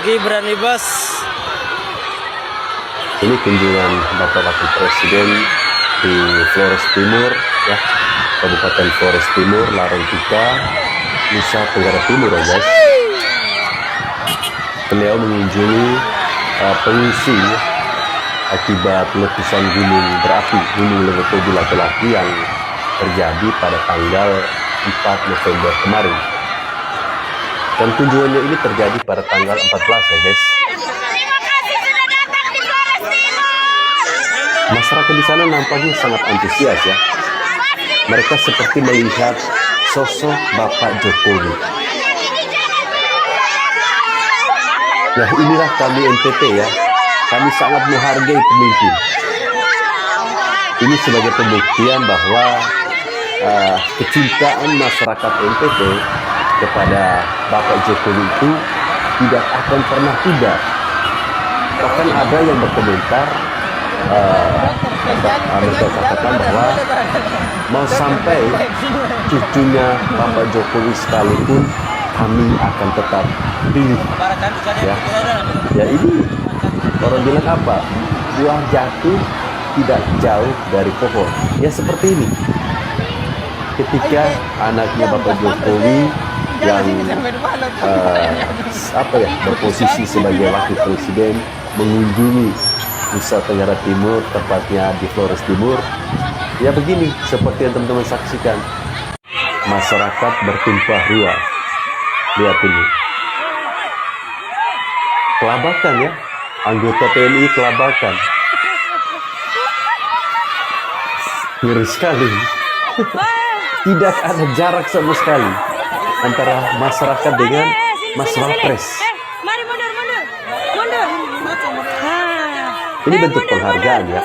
Gibran nih bos. Ini kunjungan Bapak Wakil Presiden di Flores Timur, ya, Kabupaten Flores Timur, Larantuka, Nusa Tenggara Timur, ya guys. Beliau mengunjungi pengungsi akibat letusan gunung berapi Gunung Lewotobi laki-laki yang terjadi pada tanggal 4 November kemarin. Dan kunjungannya ini terjadi pada tanggal 14, ya guys. Masyarakat di sana nampaknya sangat antusias, ya. Mereka seperti melihat sosok Bapak Jokowi. Nah, inilah kami NTT, ya. Kami sangat menghargai pemimpin. Ini sebagai pembuktian bahwa kecintaan masyarakat NTT kepada Bapak Jokowi itu tidak akan pernah tidak. Bahkan ada yang berkomentar, mereka katakan bahwa mau sampai cucunya Bapak Jokowi sekalipun kami akan tetap pilih, ya ini orang bilang apa, buah jatuh tidak jauh dari pohon, ya seperti ini ketika anaknya Bapak Jokowi yang berposisi sebagai wakil presiden mengunjungi Nusa Tenggara Timur, tepatnya di Flores Timur. Ya begini, seperti yang teman-teman saksikan, masyarakat bertumpah ruah. Lihat ini, kelabakan, ya, anggota TNI kelabakan. Ngeri sekali. Tidak ada jarak sama sekali antara masyarakat dengan Mas Wapres. Ini bentuk penghargaan, ya,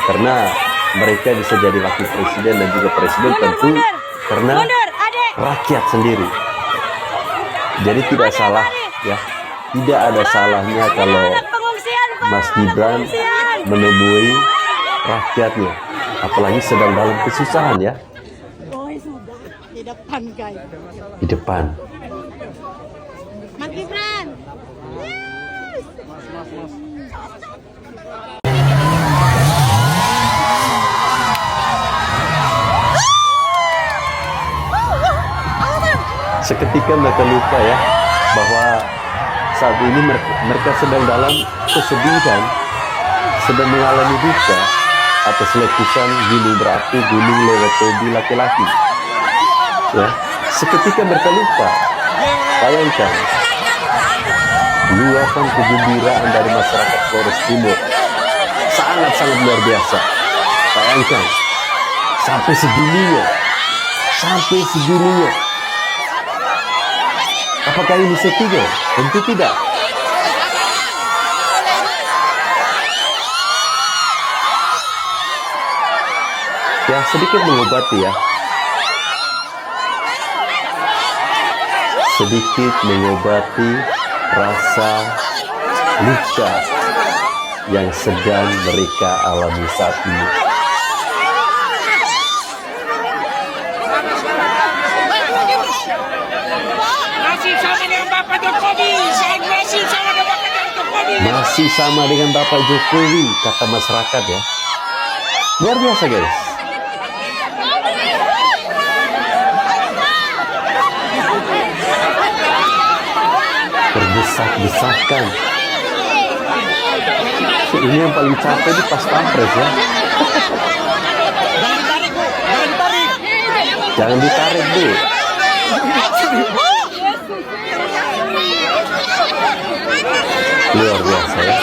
karena mereka bisa jadi wakil presiden dan juga presiden tentu karena rakyat sendiri. Jadi tidak salah, ya, tidak ada salahnya kalau Mas Gibran menemui rakyatnya, apalagi sedang dalam kesusahan, ya. Di depan, guys. Di depan. Mas Gibran. Seketika mereka lupa, ya, bahwa saat ini mereka sedang dalam kesedihan, sedang mengalami duka atas letusan gunung berapi Gunung Lewotobi laki-laki. Ya, seketika mereka lupa. Bayangkan luapan kegembiraan dari masyarakat Flores Timur sangat-sangat luar biasa. Bayangkan sampai segininya. Apakah ini settingan? Tentu tidak. Ya, sedikit mengobati, ya. Sedikit mengobati rasa luka yang sedang mereka alami saat ini. Masih sama dengan Bapak Jokowi, kata masyarakat, ya. Luar biasa, guys. Berdesak-desakan. Ini yang paling capek di pas pampres, ya. Jangan ditarik, Bu. Luar biasa, ya.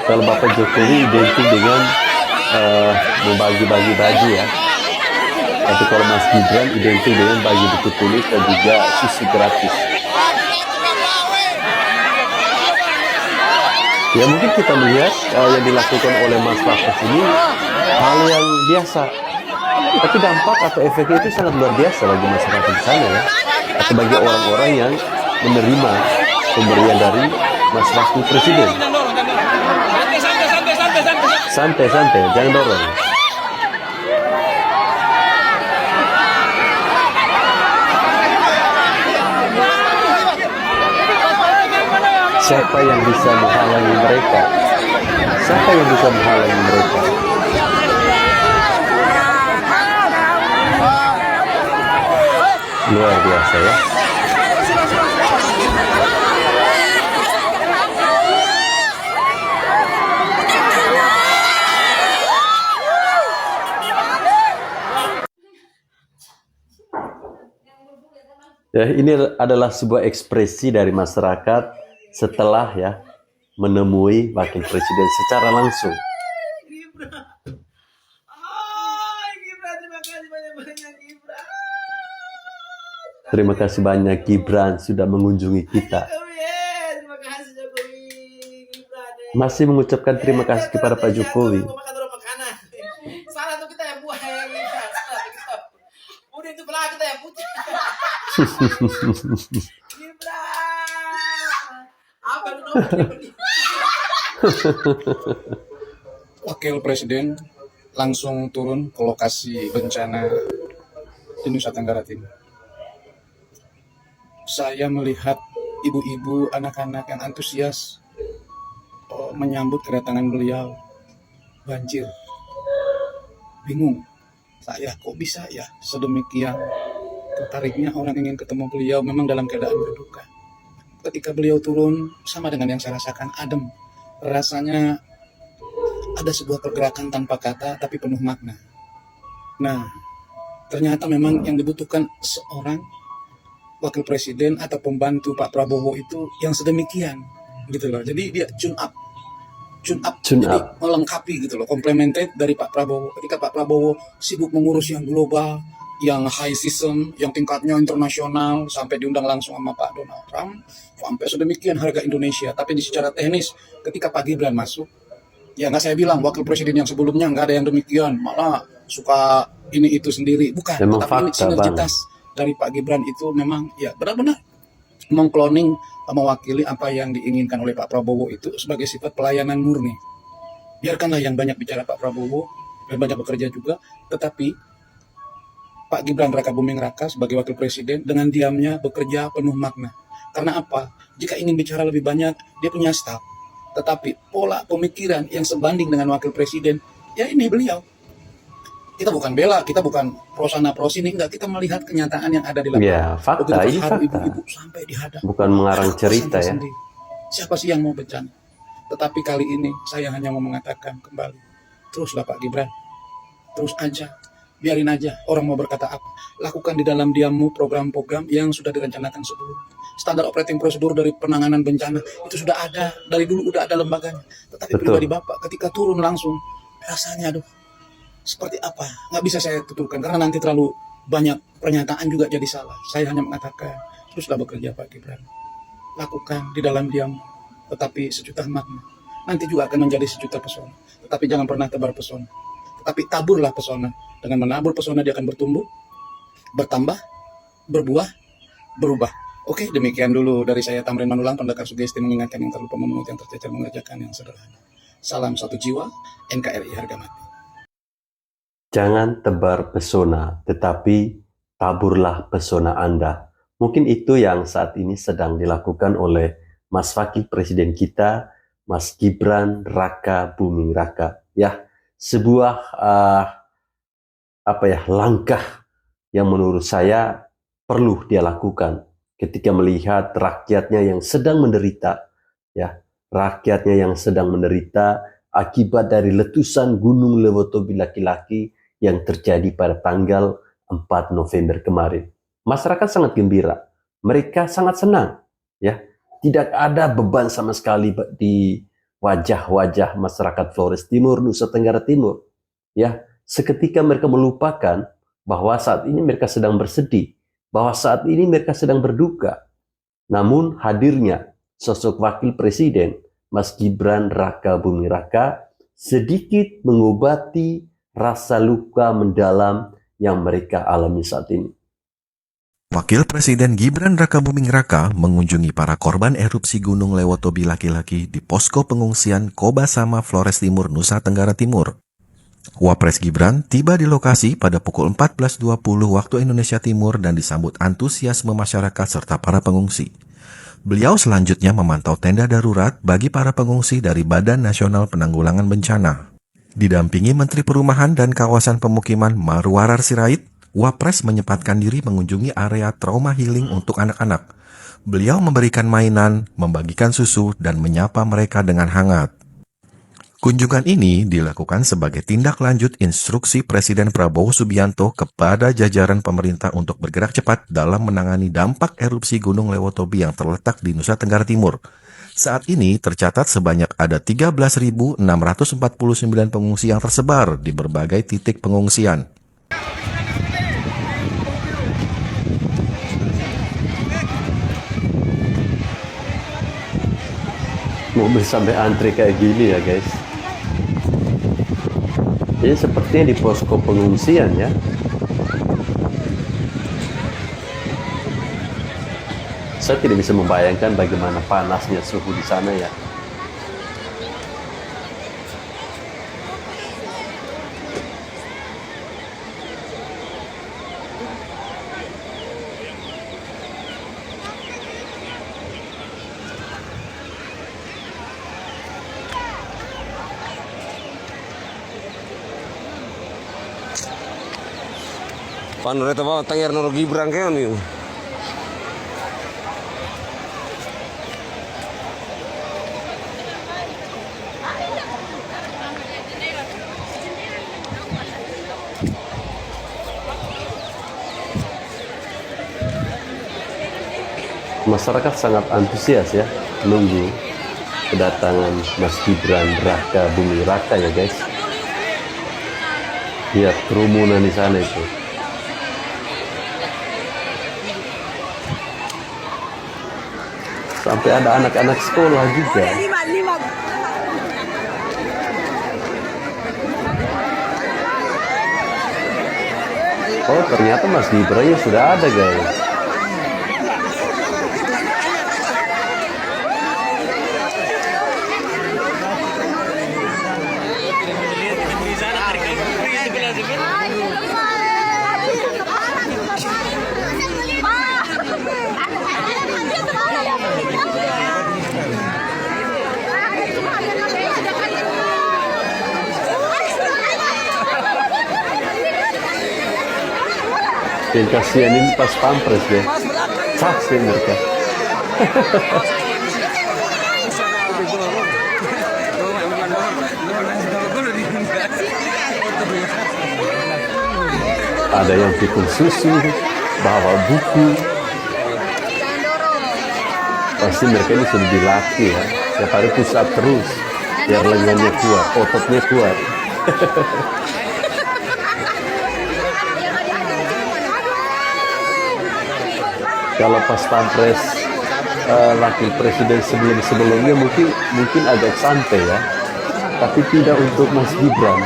Kalau Bapak Jokowi identik dengan membagi-bagi baju, ya. Tapi kalau Mas Gibran identik dengan bagi buku tulis dan juga susu gratis. Ya mungkin kita melihat yang dilakukan oleh Mas Wapres ini hal yang biasa. Tapi dampak atau efeknya itu sangat luar biasa bagi masyarakat di sana, ya. Atau bagi orang-orang yang menerima pemberian dari Mas Wakil Presiden. Santai, jangan dorong. siapa yang bisa menghalangi mereka? Siapa yang bisa menghalangi mereka? Luar biasa ya. Ya, ini adalah sebuah ekspresi dari masyarakat setelah ya menemui wakil presiden secara langsung. Terima kasih banyak Gibran sudah mengunjungi kita. Masih mengucapkan terima kasih kepada Pak Jokowi. Wakil Presiden langsung turun ke lokasi bencana di Nusa Tenggara Timur. Saya melihat ibu-ibu, anak-anak yang antusias menyambut kedatangan beliau. Banjir. Bingung. Saya kok bisa ya sedemikian tertariknya orang ingin ketemu beliau, memang dalam keadaan berduka. Ketika beliau turun, sama dengan yang saya rasakan, adem. Rasanya ada sebuah pergerakan tanpa kata, tapi penuh makna. Nah, ternyata memang yang dibutuhkan seorang wakil presiden atau pembantu Pak Prabowo itu yang sedemikian, gitu loh. Jadi dia tune up. Jadi melengkapi gitu loh, complemented dari Pak Prabowo. Ketika Pak Prabowo sibuk mengurus yang global, yang high season, yang tingkatnya internasional, sampai diundang langsung sama Pak Donald Trump, sampai sedemikian harga Indonesia. Tapi di secara teknis, ketika Pak Gibran masuk, ya nggak saya bilang wakil presiden yang sebelumnya nggak ada yang demikian, malah suka ini itu sendiri, bukan. Memang tapi ini fakta, sinergitas dari Pak Gibran itu memang ya benar-benar mengkloning, mewakili apa yang diinginkan oleh Pak Prabowo itu sebagai sifat pelayanan murni. Biarkanlah yang banyak bicara Pak Prabowo dan banyak bekerja juga, tetapi Pak Gibran Rakabuming Raka sebagai wakil presiden dengan diamnya bekerja penuh makna. Karena apa? Jika ingin bicara lebih banyak, dia punya staf. Tetapi pola pemikiran yang sebanding dengan wakil presiden, ya ini beliau. Kita bukan bela, kita bukan pro sana pro sini, enggak, kita melihat kenyataan yang ada di lapangan. Ya, fakta, ini fakta. Ibu-ibu sampai dihadap. Bukan mengarang cerita ya. Sendiri. Siapa sih yang mau bencana? Tetapi kali ini saya hanya mau mengatakan kembali, teruslah Pak Gibran, terus aja, biarin aja orang mau berkata apa. Lakukan di dalam diammu program-program yang sudah direncanakan sebelum. Standar operating prosedur dari penanganan bencana itu sudah ada, dari dulu udah ada lembaganya. Tetapi pribadi Bapak ketika turun langsung, rasanya aduh, seperti apa? Nggak bisa saya tuturkan karena nanti terlalu banyak pernyataan juga jadi salah. Saya hanya mengatakan, teruslah bekerja Pak Gibran. Lakukan di dalam diam, tetapi sejuta makna. Nanti juga akan menjadi sejuta pesona. Tetapi jangan pernah tebar pesona. Tetapi taburlah pesona. Dengan menabur pesona dia akan bertumbuh, bertambah, berbuah, berubah. Oke, demikian dulu dari saya Tamrin Manulang, pendekar sugesti mengingatkan yang terlupa memenuhi, yang tercecer mengerjakan yang sederhana. Salam satu jiwa, NKRI harga mati. Jangan tebar pesona, tetapi taburlah pesona Anda. Mungkin itu yang saat ini sedang dilakukan oleh Mas Wakil Presiden kita, Mas Gibran Rakabuming Raka. Ya, sebuah langkah yang menurut saya perlu dia lakukan ketika melihat rakyatnya yang sedang menderita, ya, rakyatnya yang sedang menderita akibat dari letusan Gunung Lewotobi laki-laki yang terjadi pada tanggal 4 November kemarin. Masyarakat sangat gembira, mereka sangat senang, ya. Tidak ada beban sama sekali di wajah-wajah masyarakat Flores Timur, Nusa Tenggara Timur, ya. Seketika mereka melupakan bahwa saat ini mereka sedang bersedih, bahwa saat ini mereka sedang berduka. Namun hadirnya sosok wakil presiden Mas Gibran Rakabuming Raka sedikit mengobati rasa luka mendalam yang mereka alami saat ini. Wakil Presiden Gibran Rakabuming Raka mengunjungi para korban erupsi Gunung Lewotobi laki-laki di posko pengungsian Kobasama Flores Timur, Nusa Tenggara Timur. Wapres Gibran tiba di lokasi pada pukul 14.20 waktu Indonesia Timur dan disambut antusiasme masyarakat serta para pengungsi. Beliau selanjutnya memantau tenda darurat bagi para pengungsi dari Badan Nasional Penanggulangan Bencana. Didampingi Menteri Perumahan dan Kawasan Pemukiman Marwarar Sirait, Wapres menyempatkan diri mengunjungi area trauma healing untuk anak-anak. Beliau memberikan mainan, membagikan susu, dan menyapa mereka dengan hangat. Kunjungan ini dilakukan sebagai tindak lanjut instruksi Presiden Prabowo Subianto kepada jajaran pemerintah untuk bergerak cepat dalam menangani dampak erupsi Gunung Lewotobi yang terletak di Nusa Tenggara Timur. Saat ini tercatat sebanyak ada 13.649 pengungsi yang tersebar di berbagai titik pengungsian. Mobil sampai antri kayak gini ya guys. Ini sepertinya di posko pengungsian ya. Saya tidak bisa membayangkan bagaimana panasnya suhu di sana ya. Panu reta bawa tangir noro Gibran kan nih. Masyarakat sangat antusias ya menunggu kedatangan Mas Gibran Raka Buming Raka ya guys. Lihat kerumunan di sana itu. Sampai ada anak-anak sekolah juga. Oh ternyata Mas Gibran ya sudah ada guys. Yang kasihan ini pas pampres deh, saksi mereka. Ada yang pikul susu, bawa buku. Pasti mereka ini sudah dilatih ya, tiap hari push up terus, biar lengannya kuat, ototnya kuat. Kalau pas pampres wakil presiden sebelumnya mungkin agak santai ya, tapi tidak untuk Mas Gibran.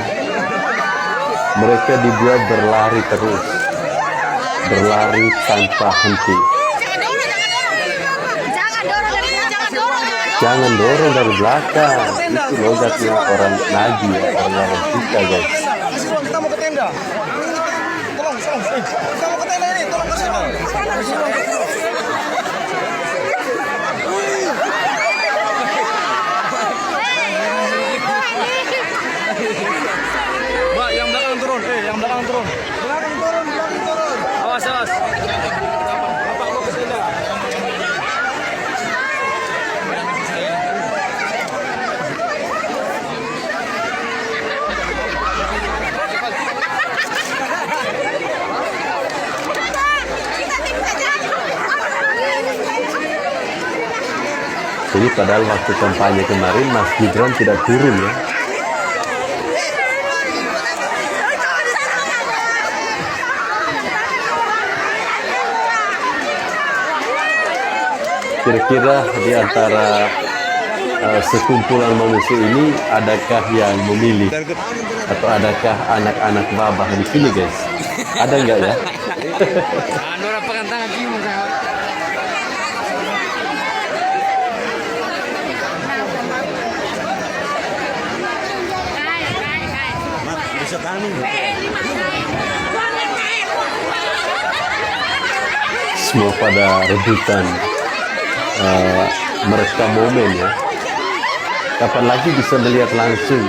Mereka dibuat berlari terus, berlari tanpa henti. Jangan dorong dari belakang, itu logatnya orang Nagi ya, orang kita guys. Kita mau ke tenda. Tolong, kita mau ke tenda ini, tolong ke sana. Mbak, yang belakang turun. Yang belakang turun. Belakang turun. Awas. Bapak mau ke tenda. Jadi padahal waktu kampanye kemarin Mas Gibran tidak turun ya. Kira-kira di antara sekumpulan manusia ini adakah yang memilih atau adakah anak-anak babah di sini guys? Ada nggak ya? Andora pegang tangan cium sama. Semua pada rebutan merekam momen ya. Kapan lagi bisa melihat langsung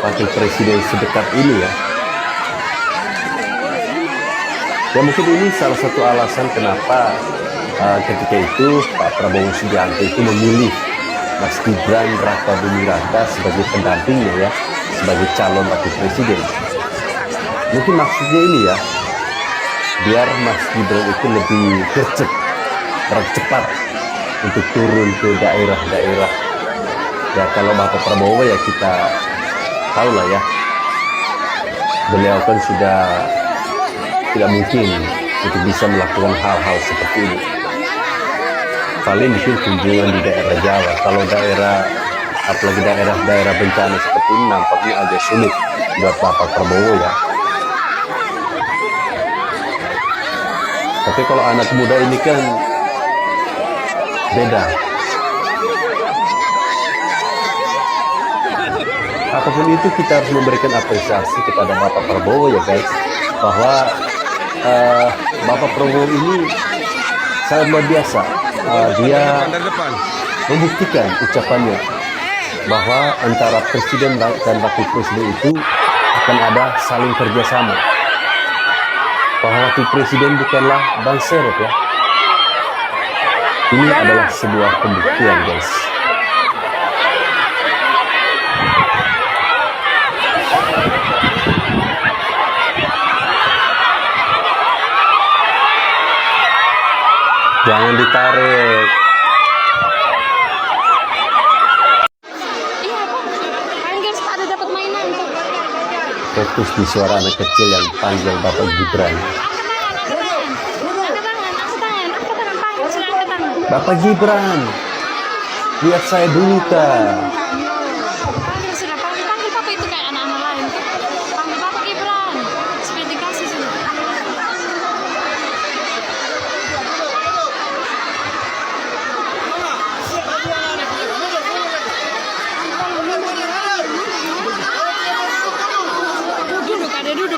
wakil presiden sedekat ini ya. Ya mungkin ini salah satu alasan kenapa ketika itu Pak Prabowo Subianto itu memilih Mas Gibran Rakabuming Raka sebagai pendampingnya ya, sebagai calon wakil presiden. Mungkin maksudnya ini ya, biar Mas Gibran itu lebih gercep, gerak cepat untuk turun ke daerah-daerah. Ya kalau Bapak Prabowo ya kita tahu lah ya, beliau kan sudah tidak mungkin untuk bisa melakukan hal-hal seperti ini. Paling mungkin kunjungan di daerah Jawa. Kalau daerah, apalagi daerah-daerah bencana seperti ini nampaknya agak sulit buat Bapak Prabowo ya. Tapi kalau anak muda ini kan beda. Apapun itu kita harus memberikan apresiasi kepada Bapak Prabowo ya guys, bahwa Bapak Prabowo ini sangat luar biasa. Dia membuktikan ucapannya bahwa antara presiden dan wakil presiden itu akan ada saling kerjasama. Bahwa wakil presiden bukanlah ban serep ya. Ini adalah sebuah pembuktian guys. Jangan ditarik. Iya, Pak. Kan guys, Pak ada dapat mainan tuh. Fokus di suara anak kecil yang panggil Bapak Gibran. Angkat tangan, panggil sudah angkat tangan. Bapak Gibran, lihat saya dulu kak. Panggil sudah, panggil Papa itu kayak anak-anak lain. Panggil Bapak Gibran, supaya dikasih sudah.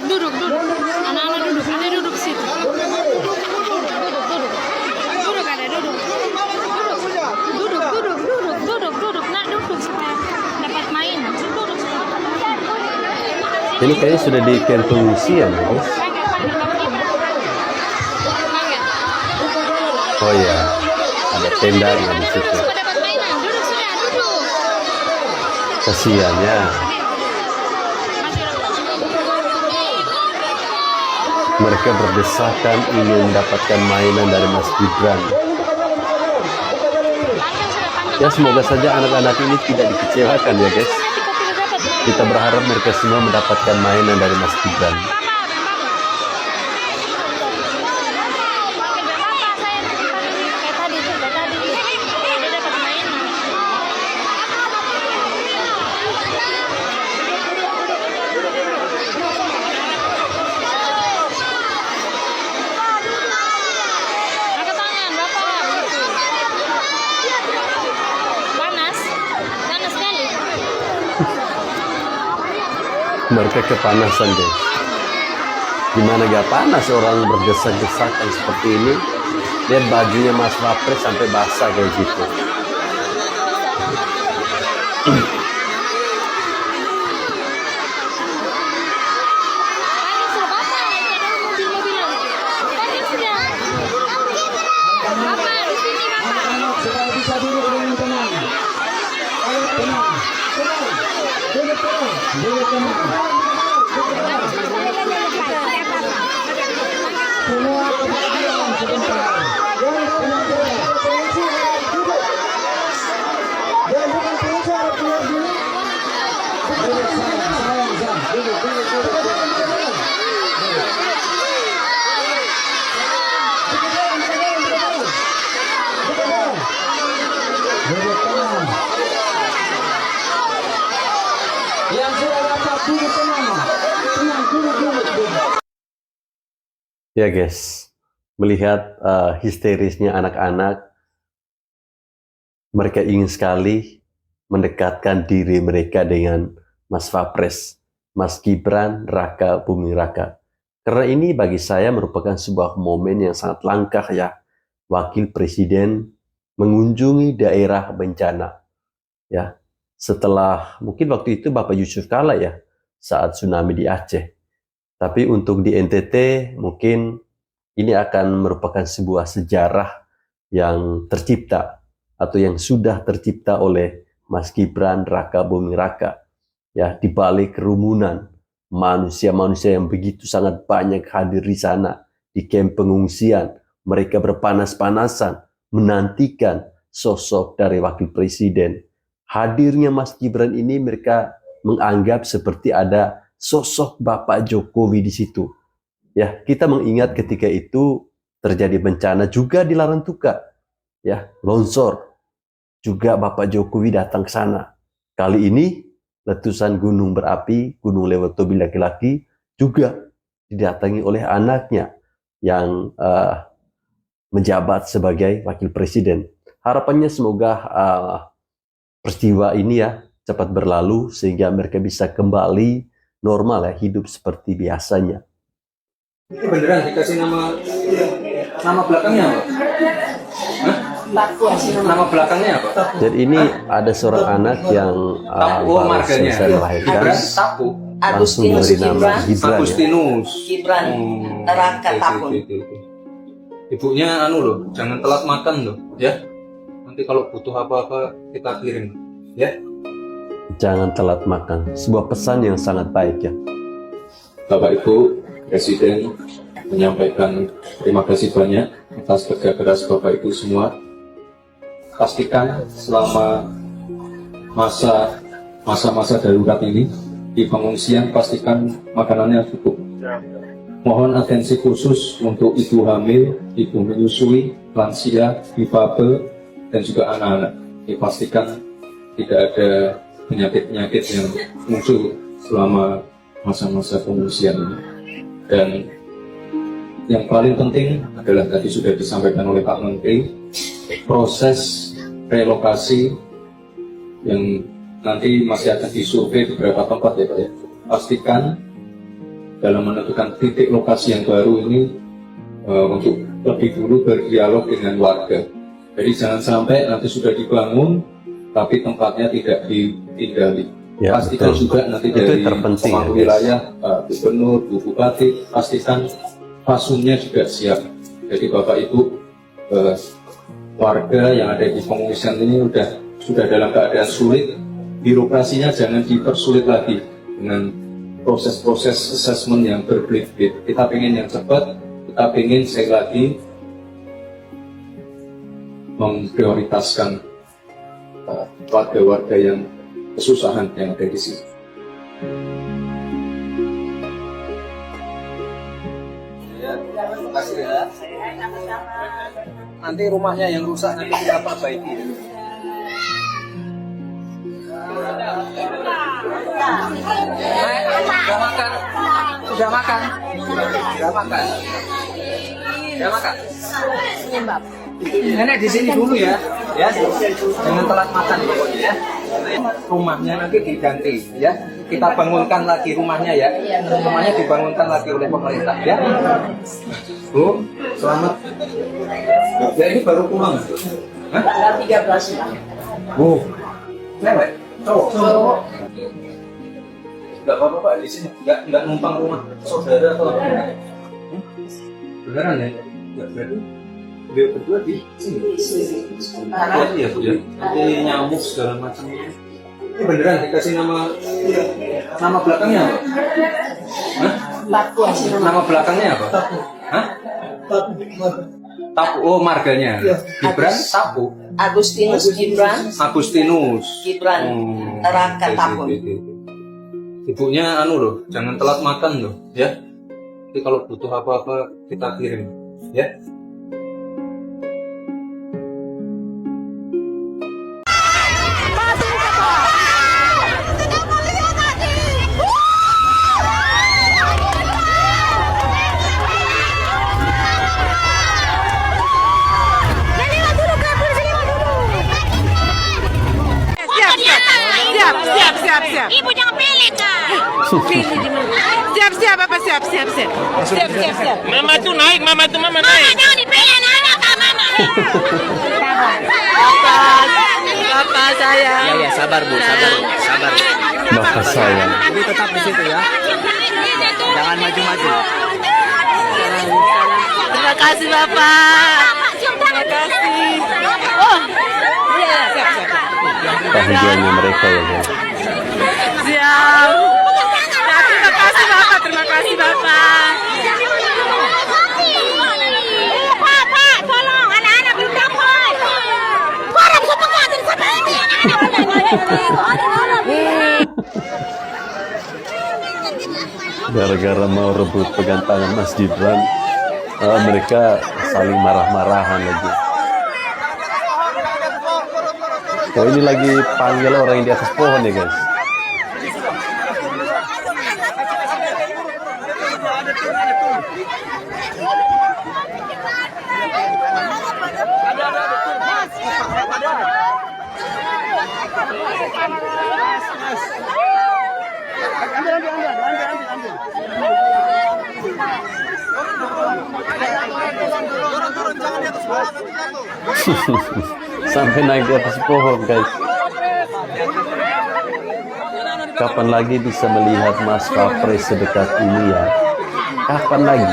Duduk. Anak-anak duduk, ada duduk situ. Duduk, ada duduk. Duduk. Nah, duduk supaya dapat main. Duduk. Ini kayaknya sudah di camp pengungsian ya guys. Panggil Bapak Gibran. Panggil. Oh iya, ada tendanya di situ. Supaya dapat mainan. Duduk sudah, duduk. Kasihan ya. Mereka berdesakan ingin mendapatkan mainan dari Mas Gibran. Ya semoga saja anak-anak ini tidak dikecewakan ya guys. Kita berharap mereka semua mendapatkan mainan dari Mas Gibran. Angkat tangan, Bapak. Panas sekali. Mereka kepanasan guys. Gimana gak panas orang berdesak-desakan seperti ini. Lihat bajunya Mas Wapres sampai basah kayak gitu. Panggil sudah, Bapak. Ada mobil-mobilan. Panggil sudah. Bapak, di sini, Bapak. Ya guys, melihat histerisnya anak-anak, mereka ingin sekali mendekatkan diri mereka dengan Mas Wapres, Mas Gibran Rakabuming Raka. Karena ini bagi saya merupakan sebuah momen yang sangat langka ya. Wakil Presiden mengunjungi daerah bencana. Ya, setelah mungkin waktu itu Bapak Yusuf Kala ya, saat tsunami di Aceh. Tapi untuk di NTT mungkin ini akan merupakan sebuah sejarah yang tercipta atau yang sudah tercipta oleh Mas Gibran Raka Buming Raka. Ya, di balik kerumunan manusia-manusia yang begitu sangat banyak hadir di sana, di kamp pengungsian, mereka berpanas-panasan menantikan sosok dari wakil presiden. Hadirnya Mas Gibran ini mereka menganggap seperti ada sosok Bapak Jokowi di situ. Ya, kita mengingat ketika itu terjadi bencana juga di Larantuka. Ya, longsor. Juga Bapak Jokowi datang ke sana. Kali ini letusan gunung berapi, Gunung Lewotobi laki-laki juga didatangi oleh anaknya yang menjabat sebagai wakil presiden. Harapannya semoga peristiwa ini ya cepat berlalu sehingga mereka bisa kembali normal ya, hidup seperti biasanya. Ini beneran dikasih nama belakangnya apa? Hah? Nama belakangnya apa? Jadi ini ada seorang anak yang baru marganya. selesai melahirkan, Tapu. langsung memberi nama Gibran ya. Agustinus. Gibran Raka Tapun. Ibunya loh, jangan telat makan loh, ya. Nanti kalau butuh apa-apa kita kirim, ya. Jangan telat makan. Sebuah pesan yang sangat baik ya. Bapak Ibu Presiden menyampaikan terima kasih banyak atas kerja keras Bapak Ibu semua. Pastikan selama masa-masa darurat ini di pengungsian pastikan makanannya cukup. Mohon atensi khusus untuk ibu hamil, ibu menyusui, lansia, difabel, dan juga anak-anak. Dipastikan tidak ada penyakit-penyakit yang muncul selama masa-masa pengungsian ini. Dan yang paling penting adalah tadi sudah disampaikan oleh Pak Menteri, proses relokasi yang nanti masih akan disurvei beberapa tempat ya Pak ya. Pastikan dalam menentukan titik lokasi yang baru ini untuk lebih dulu berdialog dengan warga. Jadi jangan sampai nanti sudah dibangun tapi tempatnya tidak ditinggali. Ya, pastikan betul. juga nanti Itu dari terpenting, pemangku ya, wilayah, gubernur, Bu Bupati, pastikan fasumnya juga siap. Jadi Bapak Ibu warga yang ada di pengungsian ini sudah dalam keadaan sulit, birokrasinya jangan dipersulit lagi dengan proses-proses assessment yang berbelit-belit. Kita pengen yang cepat, kita pengen sekali lagi memprioritaskan warga-warga yang kesusahan yang ada di sini. Terima kasih ya. Nanti rumahnya yang rusak nanti kita perbaiki. Sudah makan? Sudah makan? Sudah makan? Sudah makan? Nenek di sini dulu ya, jangan telat makan pokoknya ya. Rumahnya nanti diganti ya, kita bangunkan lagi rumahnya ya, rumahnya dibangunkan lagi oleh pemerintah ya. Bu, selamat. Ya ini baru pulang. Hah? 13. Bu, cewek, cowok. Enggak apa-apa Pak, di sini enggak numpang rumah saudara atau apa. Beneran ya? Enggak berarti beliau berdua di sini. Iya Bu ya. Ini nyamuk segala macam. Ini beneran dikasih nama belakangnya apa? Hah? Nama belakangnya apa? Hah? Tapu. Oh, marganya. Gibran Tapu. Agustinus Gibran Agustinus. Raka Tapun. Ibunya loh, jangan telat makan loh, ya. Nanti kalau butuh apa-apa kita kirim, ya. Siap. Ibu jangan pilih kan. Pilih di mana? Siap apa siap. Mama tuh naik. Mama jangan dipilih anak mama. Bapak saya. Ya sabar Bu, sabar, sabar. Bapak sayang. Ibu tetap di situ ya. Jangan maju-maju. Terima kasih Bapak. Terima kasih. Oh, iya, siap. Bahagianya mereka ya guys. Siap. Terima kasih Bapak, terima kasih Bapak. Pak, tolong anak-anak belum dapat. Orang bisa pengajar sampai ini. Gara-gara mau rebut pegang tangan Mas Gibran, mereka saling marah-marahan lagi. Oh ini lagi panggil orang yang di atas pohon ya guys. Sampai naik di atas pohon guys. Kapan lagi bisa melihat Mas Kapres sedekat ini ya? Kapan lagi?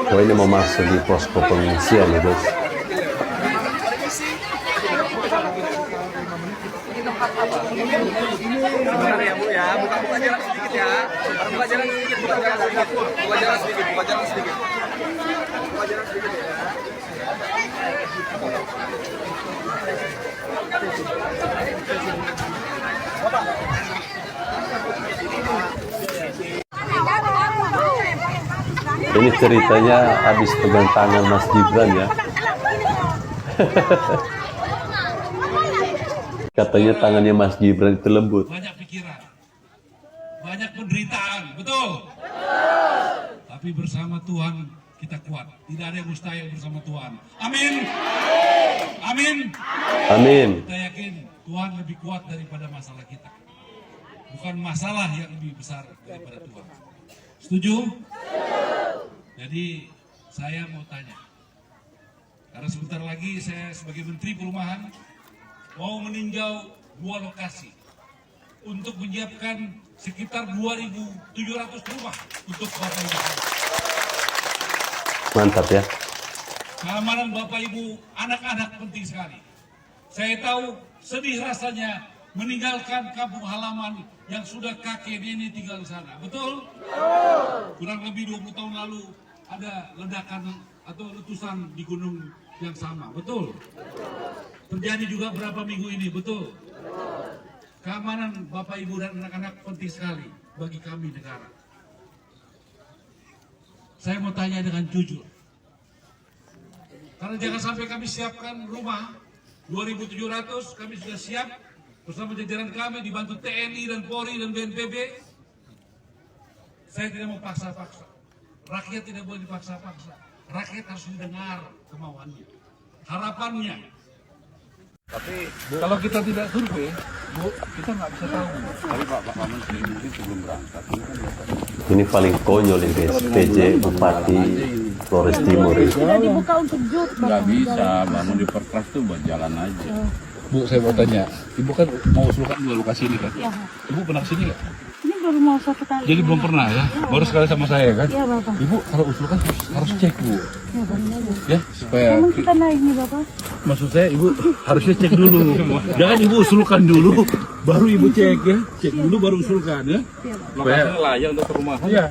Oh ini mau masuk di posko pengungsian ya guys. Sebentar ya Bu ya, buka jalan sedikit ya. Buka jalan sedikit, buka jalan sedikit. Buka jalan sedikit, buka jalan sedikit. Buka jalan sedikit ya. Ini ceritanya habis pegang tangan Mas Gibran ya. Katanya tangannya Mas Gibran itu lembut. Banyak pikiran, banyak penderitaan, betul? Tapi bersama Tuhan kita kuat. Tidak ada yang mustahil bersama Tuhan. Amin. Amin. Amin. Kita yakin Tuhan lebih kuat daripada masalah kita. Bukan masalah yang lebih besar daripada Tuhan. Setuju? Jadi saya mau tanya. Karena sebentar lagi saya sebagai Menteri Perumahan mau meninjau 2 lokasi untuk menyiapkan sekitar 2.700 rumah untuk Bapak Ibu. Mantap ya. Keamanan Bapak Ibu, anak-anak penting sekali. Saya tahu sedih rasanya meninggalkan kampung halaman yang sudah kakek nenek tinggal di sana. Betul? Kurang lebih 20 tahun lalu ada ledakan atau letusan di gunung yang sama. Betul? Terjadi juga berapa minggu ini. Betul? Keamanan Bapak Ibu dan anak-anak penting sekali bagi kami negara. Saya mau tanya dengan jujur. Karena jangan sampai kami siapkan rumah 2.700, kami sudah siap bersama jajaran kami dibantu TNI dan Polri dan BNPB. Saya tidak mau paksa-paksa. Rakyat tidak boleh dipaksa-paksa. Rakyat harus didengar kemauannya, harapannya. Tapi kalau kita tidak survei, Bu, kita nggak bisa tahu. Tapi Pak Maman sendiri mungkin sebelum berangkat. Ini paling konyol ini guys. PJ Bupati Flores Timur ini. Nggak bisa, bangun di perpres tuh buat jalan aja. Bu, saya mau tanya, Ibu kan mau usulkan 2 lokasi ini kan? Ya. Ibu pernah kesini nggak? Ini baru mau 1 kali. Jadi belum pernah ya? Baru sekali sama saya kan? Iya Bapak. Ibu kalau usulkan harus cek Bu. Ya benar. Ya, supaya Emang kita naik nih Bapak. maksud saya Ibu harusnya cek dulu. Jangan Ibu usulkan dulu, baru Ibu cek ya. Cek dulu baru usulkan ya. Lokasinya layak untuk perumahan. Iya.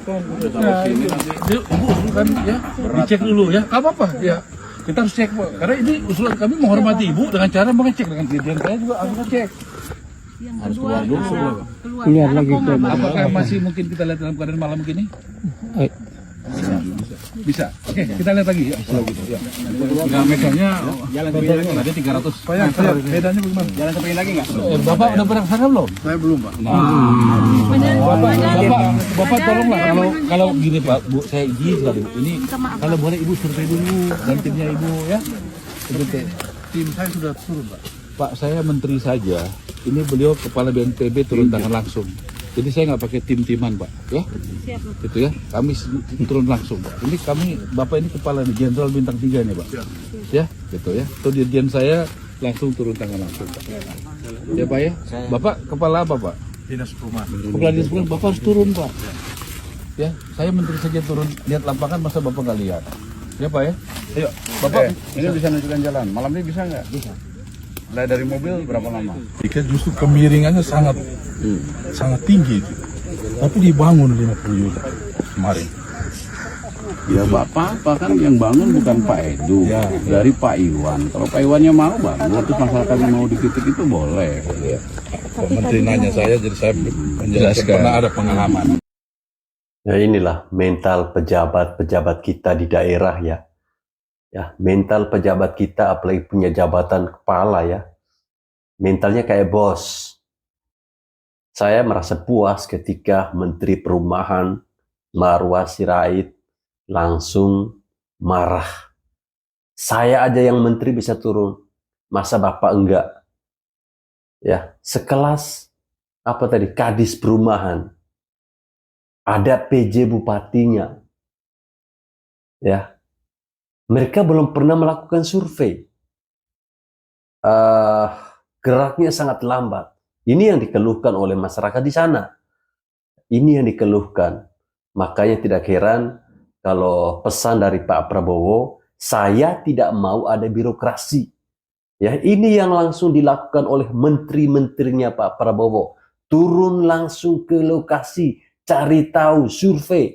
Nah, Ibu usulkan ya, dicek dulu ya. Gak apa-apa ya. Kita harus cek, Bu. Karena ini usulan kami menghormati Ibu dengan cara mengecek dengan dirjen saya juga harus ngecek. Harus keluar dulu. Keluar lagi. Apakah masih mungkin kita lihat dalam keadaan malam begini? Bisa. Oke, kita lihat lagi ya. Ya. Nah, medannya jalan sampai lagi ada 300 meter. Medannya bagaimana? Jalan sampai lagi enggak? Bapak udah pernah sana belum? Saya belum, Pak. Bapak tolonglah kalau gini Pak, Bu, saya izin sekali Bu. Ini kalau boleh Ibu survei dulu dan timnya Ibu ya. Sebentar. Tim saya sudah turun, Pak. Pak, saya menteri saja. Ini beliau kepala BNPB turun tangan langsung. Jadi saya nggak pakai tim-timan, Pak. Ya, gitu ya. Kami turun langsung, Pak. Ini kami, Bapak ini kepala nih, Jenderal bintang 3 nih, Pak. Ya, gitu ya. Itu dirjen saya langsung turun tangan langsung, Pak. Ya, Pak ya. Bapak kepala apa, Pak? Dinas Perumahan. Kepala dinas perumahan, Bapak harus turun, Pak. Ya, saya menteri saja turun lihat lapangan, masa Bapak nggak lihat? Ya, Pak ya. Ayo, Bapak. Ini bisa nunjukkan jalan. Malam ini bisa nggak? Bisa. Mulai dari mobil berapa lama? Jika justru kemiringannya sangat tinggi itu. Tapi dibangun 50 juta kemarin. Ya Bapak apa kan yang bangun bukan Pak Edu, dari Pak Iwan. Kalau Pak Iwannya mau bangun, terus masyarakatnya mau dikritik itu boleh. Menteri nanya saya, jadi saya menjelaskan karena ada pengalaman. Ya inilah mental pejabat-pejabat kita di daerah ya. Ya, mental pejabat kita apalagi punya jabatan kepala ya. Mentalnya kayak bos. Saya merasa puas ketika Menteri Perumahan Marwah Sirait langsung marah. Saya aja yang menteri bisa turun. Masa Bapak enggak? Ya, sekelas apa tadi? Kadis Perumahan. Ada PJ bupatinya. Ya. Mereka belum pernah melakukan survei. Geraknya sangat lambat. Ini yang dikeluhkan oleh masyarakat di sana. Ini yang dikeluhkan. Makanya tidak heran kalau pesan dari Pak Prabowo, saya tidak mau ada birokrasi. Ya, ini yang langsung dilakukan oleh menteri-menterinya Pak Prabowo. Turun langsung ke lokasi, cari tahu, survei.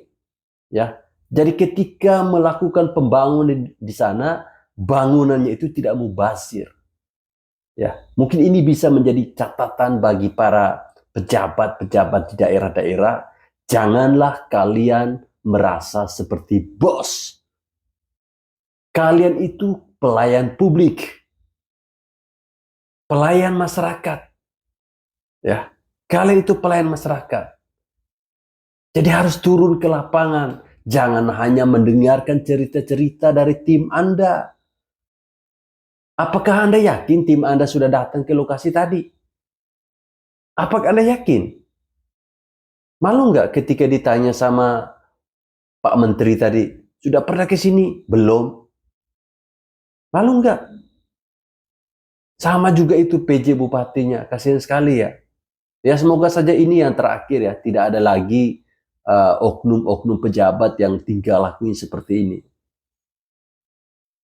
Ya. Jadi ketika melakukan pembangunan di sana, bangunannya itu tidak mubazir. Ya, mungkin ini bisa menjadi catatan bagi para pejabat-pejabat di daerah-daerah. Janganlah kalian merasa seperti bos. Kalian itu pelayan publik. Pelayan masyarakat. Ya, kalian itu pelayan masyarakat. Jadi harus turun ke lapangan. Jangan hanya mendengarkan cerita-cerita dari tim Anda. Apakah Anda yakin tim Anda sudah datang ke lokasi tadi? Apakah Anda yakin? Malu nggak ketika ditanya sama Pak Menteri tadi, sudah pernah ke sini? Belum. Malu nggak? Sama juga itu PJ bupatinya, kasihan sekali ya. Ya semoga saja ini yang terakhir ya, tidak ada lagi oknum-oknum pejabat yang tinggal lakuin seperti ini.